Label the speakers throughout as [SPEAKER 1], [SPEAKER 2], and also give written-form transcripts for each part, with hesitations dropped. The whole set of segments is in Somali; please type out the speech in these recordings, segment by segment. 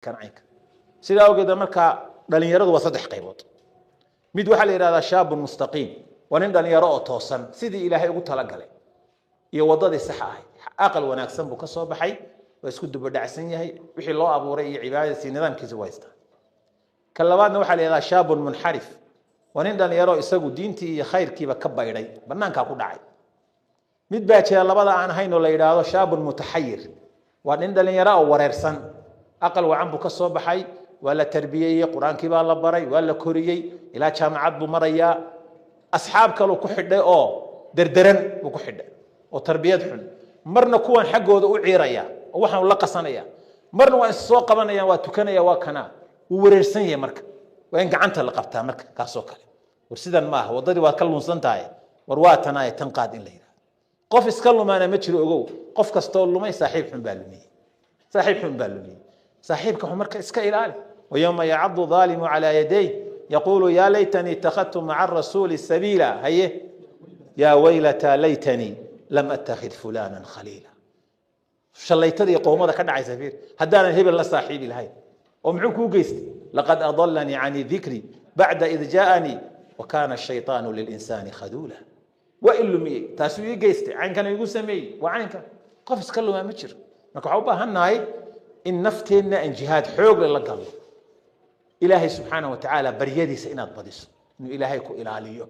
[SPEAKER 1] كان عينك سيدا وجد مركا دلين يرد وصدح قيبوت ميد وحل إرادة شاب مستقيم ونن دلين يرى توصن سيدي إلهي قلت لقلي يوضد السحاهي أقل وناكسن بكسو بحي ويسكد بدعسن يهي وحي الله أبو رأي عبادة سي نظام كيزويستا كاللبادنا وحل إرادة شاب منحرف ونن دلين يرى إساقو دينتي خير كيبا كبا يري بنان كاكو دعي ميد باتي اللبادا عن هينو لإرادة شاب متحير ونن دلين يرى وريرسن أقل وعن بكسو بحي ولا تربية قرآن كبا الله بري ولا كوريي إلى جامعات بمريا أصحاب كلو كحدة أو دردرن وكحدة أو تربية حن مرنا كون حقه ذو عيريا وحنا ولا قصنيا مرنا وين السوق بنيا وتكنيا وكنا وورسنيا مرك وين قعنت لقبتها مرك كاسوكل ورسيدا ما هو ضدي وكلون سنتاي ورواتنا تنقاد إن ليرا قف اسكلوا ما أنا متشر أجو قف كستول ما يصاحب حنبالني صاحب حنبالني صاحبك عمرك اسكيلال ويوم يعض الظالم على يديه يقول يا ليتني اتخذت مع الرسول السبيلا هيه يا ويلتى ليتني لم اتخذ فلانا خليلا شليتدي قومده كدعي سفير هدانا هبل لا صاحبي الهي ومعكو قيست لقد اضلني عن ذكري بعد اذ جاءني وكان الشيطان للانسان خذولا وإلمي تاسوي قيست عين كان يقول سمي وعين كان قفز كله ما متشر نكعوبه هناي إن نفتنا إن جهاد حوق للقلب إلهي سبحانه وتعالى بريدي سئنات بديس إنه إلهي كو إلاليه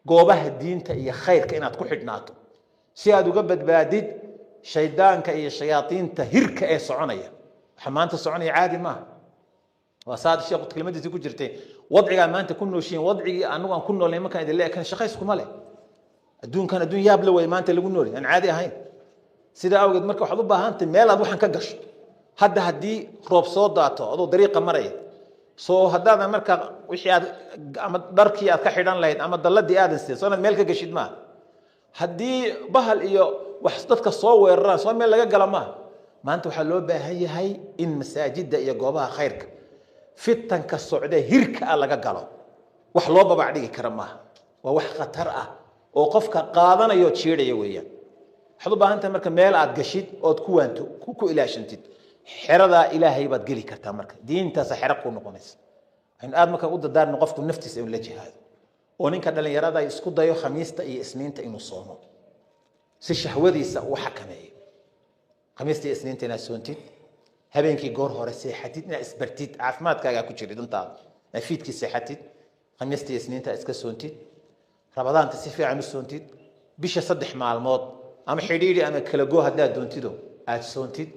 [SPEAKER 1] قوبه الدين تأي خير كإنات كو حدناته سيادو قبت بادد شيطان كأي الشياطين تهرك أي صعونية حمان تصعونية عادي ما وصاد الشيء قلت كلمة تقول جرتين وضعي ما أنت كنو شيء وضعي أنو كنو اللي ما كان إذا لا كان شخيصكم عليه الدون كان الدون يابلو ما أنت اللي قلنا يعني عادي هاي سيدا أوجد مركو حضبها أنت ميل أبو حنكقش هذا هدي روب صوتاته أو طريقة مريض هذا مركا وحياد أما دركي أكحيران لين أما دلدي آدنسي صار ملك قشيد ما هدي بهال إيو وحصتك الصوو الراس صار ملك قال ما أنتوا حلو هي إن مساجد إيا جوابها خيرك فتن كالسعودية هيرك الله قالوا وحلوبة بعدي كرمها ووح خطرة وقفك قاضنا يوتشير يويا حلوبة أنت مركا ميل عاد قشيد أو تكو أنتو كوكو إلى شنتد حردا إلهي بدقلي كرتا مركا دين تسحرق ونقونس إن آدمك قد دار نقفت النفتي سيون لجهاد ونين كان لن يرادا يسكو دايو خميستا إي اسنين تا إنو صومو سي شهوذي سأو حكمي خميستا إي اسنين تا ناسونتid habeenkii goor hore seexatid ina isbartid caafimaadkaaga ku jirid inta afiidkii seexatid khamiistii isniinta iska soontid rabadaanta si fiican u soontid bisha 3 maalmood ama xidhiidhi ama kala goo hadaa doontido aad soontid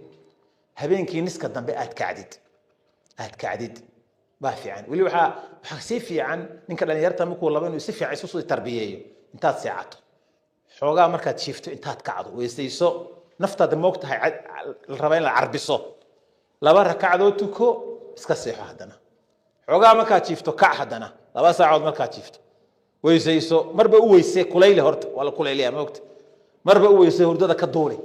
[SPEAKER 1] habeenkii niska dambe aad kacdid baa fiican wali waxa si fiican ninka dhalinyarta markuu laba inuu si fiican isu soo tarbiyeeyo intaad seexato xoogaa markaad shifto intaad kacdo weesayso naftaada moogtahay raba in la carbiso laba rakacdood tuko iska seexo hadana xogaa marka jiifto kac hadana laba saacadood marka jiifto weysayso marba u weysay kuleyle horta wala kuleylaya moogta marba u weysay hurdada ka duulay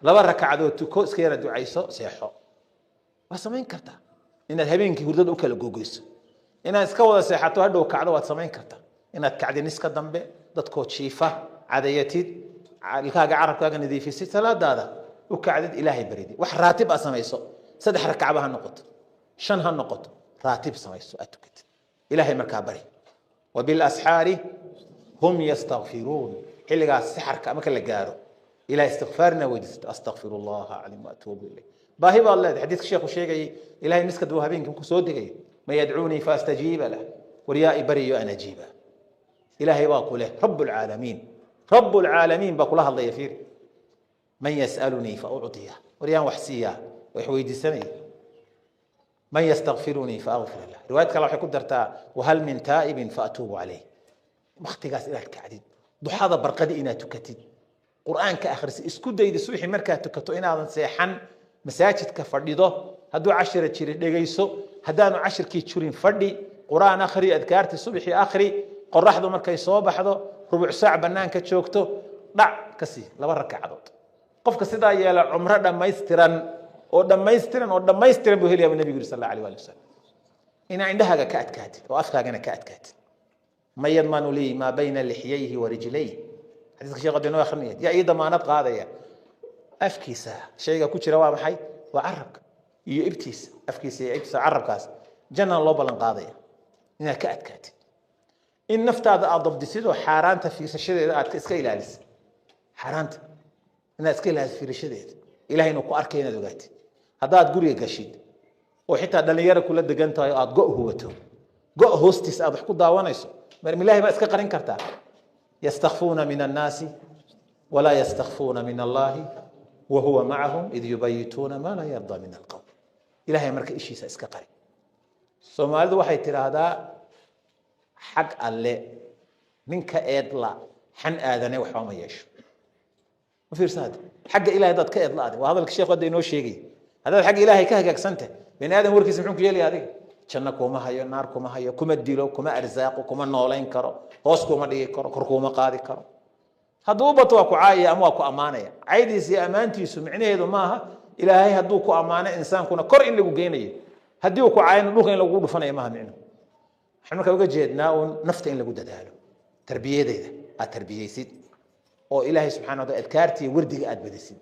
[SPEAKER 1] laba rakacdood tuko iska yara ducayso seexo waa samayn kartaa inaad habeenkii hurdada u kala googeyso inaad iska wada seexato hadhow kacdo waad samayn kartaa inaad kacdin iska dambe dadkoo jiifa cadayatid ilkaaga carabkaaga nadiifisid salaadaada u kacdid ilaahay baridi wax raatib ah samayso 3 ركعة هالنقط شن هالنقط راتب سميسو أتوكت إلهي مركا بري وبالأسحار هم يستغفرون اللي قال السحر كما كان لقارو إلى استغفارنا ويدست أستغفر الله عليم وأتوب إليه باهي والله حديث الشيخ وشيخ إلهي مسكت وهابين كم كسودي ما يدعوني فاستجيب له وريائي بري أنا جيبه إلهي باقوله رب العالمين باقولها الله يفير من يسألني فأعطيه وريان وحسيه ويحويدي سني من يستغفرني فأغفر له رواية الله يقول درتا وهل من تائب فأتوب عليه مختقاس إلى الكعديد ضحاضة برقدي إنا تكتد قرآن كآخر اسكود يدي سوحي مركا تكتو إنا سيحن مساجد كفرديدو هدو 10 تشيري دغيسو هدانو 10 كي تشورين فردي قرآن آخري أذكارتي الصبحي آخري قرحدو مركا soo baxdo ربع ساعة banaanka joogto dhac kasi laba rakacdood qofka sidaa yeela umra dhameystiran oo dhameystiran buu heliyaa nabiga sallallahu alayhi wa sallam ina indhahaga ka adkaatid oo afkaagana ka adkaatid ma yadmanu li ma bayna lihiyayhi wa rijlayhi hadithka sheekh adino akhrinaya ya ida maanad qaadaya afkiisa shayga ku jira waa maxay waa arabka iyo ibtiisa afkiisa iyo ibtiisa carabkaas janna loo balan qaadaya inaad ka adkaatid in naftaada aad dabdisid oo xaaraanta fiirsashadeeda aad iska ilaalisid xaaraanta inaad iska ilaalisid fiirsashadeeda ilaahay inuu ku arkay inaad ogaatid haddaad guriga gashid oo xitaa dhalinyaro kula degan tahay aad go' huwato go' hoostiis aad wax ku daawanayso mar ilaahay baa iska qarin kartaa yastakhfuuna min annaasi walaa yastakhfuuna min allahi وهو معهم إذ يبيتون ما لا يرضى من القول إلهي مركا إشي سأسكا قري سومالد waxay tiraahdaa xaq alle ninka eedla xan aadane waxa ma yeesho ma fiirsaad xaq ilaahay dad ka eedlaade waa hadalka sheekhu inoo sheegay hada xaq ilaahay ka hagaagsanta bani aadam warkiisa muxuu ku yeelay adiga janna kuma hayo naar kuma hayo kuma dilo kuma arsaaqo kuma nooleyn karo hoos kuma dhigi karo kor kuma qaadi karo hadduu bato waa ku caayaya ama waa ku ammaanaya caydiisa iyo ammaantiisu micnaheedu maaha ilaahay hadduu ku ammaano insaankuna kor in lagu geynayo haddii uu ku caayana dhulka in lagu dhufanayo maaha micno waxaan markaa uga jeednaa uun nafta in lagu dadaalo tarbiyadeeda aad tarbiyeysid oo ilaahay subxaana wa taala adkaartiiyo wardiga aad badisid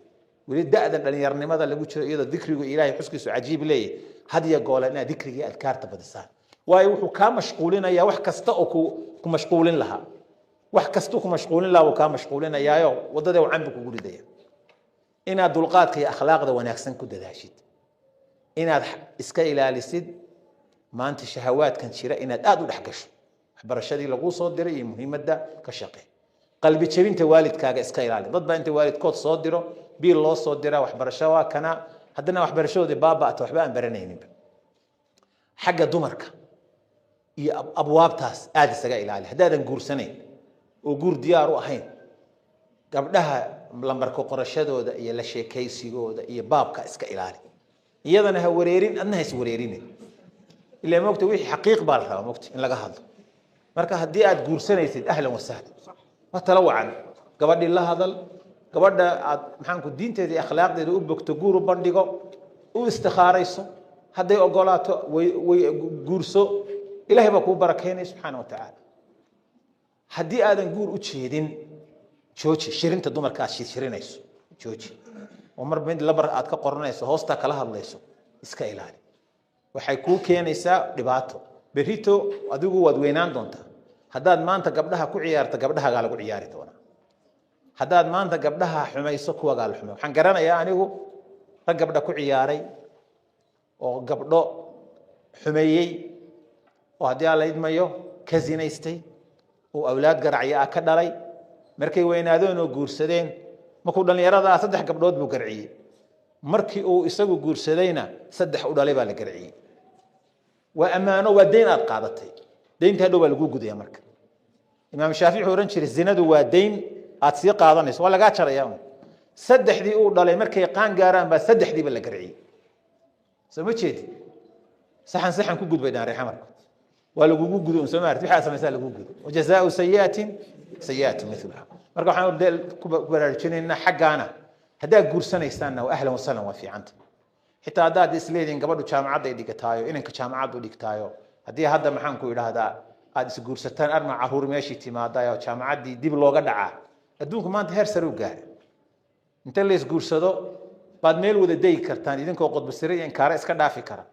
[SPEAKER 1] weli da'dan dhallinyarnimada lagu jiro iyadoo dikrigu ilaahay xuskiisu cajiib leeyahay had iyo goola inaad dikriga iyo adkaarta badisaan waayo wuxuu kaa mashquulinayaa wax kasta oo ku mashquulin lahaa wax kasta ku mashquulin lahaa uu kaa mashquulinayaayo waddada uu canbi kugu ridaya inaad dulqaadka iyo akhlaaqda wanaagsan ku dadaashid inaad iska ilaalisid maanta shahawaadkan jira inaad aad u dhex gasho waxbarashadii laguu soo diray iyo muhiimadda ka shaqee qalbi jebinta waalidkaaga iska ilaali dad baa inta waalidkood soo diro biil loo soo dira waxbarasho waa kana haddana waxbarashadoodii baaba'ata waxba aan baranayninba xagga dumarka iyo abwaabtaas aad isaga ilaali haddaadan guursanayn oo guur diyaar u ahayn gabdhaha lambarka qorashadooda iyo la sheekaysigooda iyo baabka iska ilaali iyadana ha wareerin adna ha is wareerinin ilaa moogta wixii xaqiiq baa la rabaa moogta in laga hadlo marka haddii aad guursanaysid ahlan wasahlan waa tala wacan gabadhii la hadal gabadha aad maxaanku diinteeda iyo akhlaaqdeeda u bogto guur u bandhigo u istikhaarayso hadday ogolaato way guurso ilaahay baa kuu barakeynaya subxaana wa tacaala haddii aadan guur u jeedin jooji shirinta dumarka aad shirinayso jooji oo mar mid labar aad ka qoranayso hoosta kala hadlayso iska ilaali waxay kuu keenaysaa dhibaato berito adigu waad weynaan doontaa haddaad maanta gabdhaha ku ciyaarto gabdhahagaa lagu ciyaari doonaa haddaad maanta gabdhaha xumayso kuwagaa la xumay waxaan garanayaa anigu rag gabdha ku ciyaaray oo gabdho xumeeyey oo haddii aan la idmayo ka zinaystay oo awlaad garacya ah ka dhalay markay weynaadeen oo guursadeen markuu dhalinyarada ah 3 gabdhood buu garciyey markii uu isagu guursadayna 3 u dhalay baa la garciyey waa amaano waa deyn aad qaadatay deynta hadhow baa lagu gudaya marka imaam shaafici oran jiray zinadu waa deyn aad sii qaadanayso waa lagaa jarayaa 3dii uu dhalay markay qaan gaaraan baa 3diiba la garciyey soo ma jeedi saxan ku gudbay dhaarey xamarka waa lagugu gudo soo maartay waxa samaysaa lagu gudo wajazaa'u sayyi'atin sayyi'atu mithluha marka waxaan ku baraarujinaynaa xaqaana hadaa guursanaysaana waa ahlan wa sahlan waa fiicanta xitaa hadaad isleedin gabadhu jaamacad ay dhigtaayo inanka jaamacad u dhigtaayo hadii hadda maxaan ku idhaahdaa aad is guursataan arma caruur meeshii timaadayo jaamacadii dib looga dhacaa adduunku maanta heer sare u gaaray inta la is guursado baad meel wada deegi kartaan idinkoo qodbasire iyo inkaara iska dhaafi kara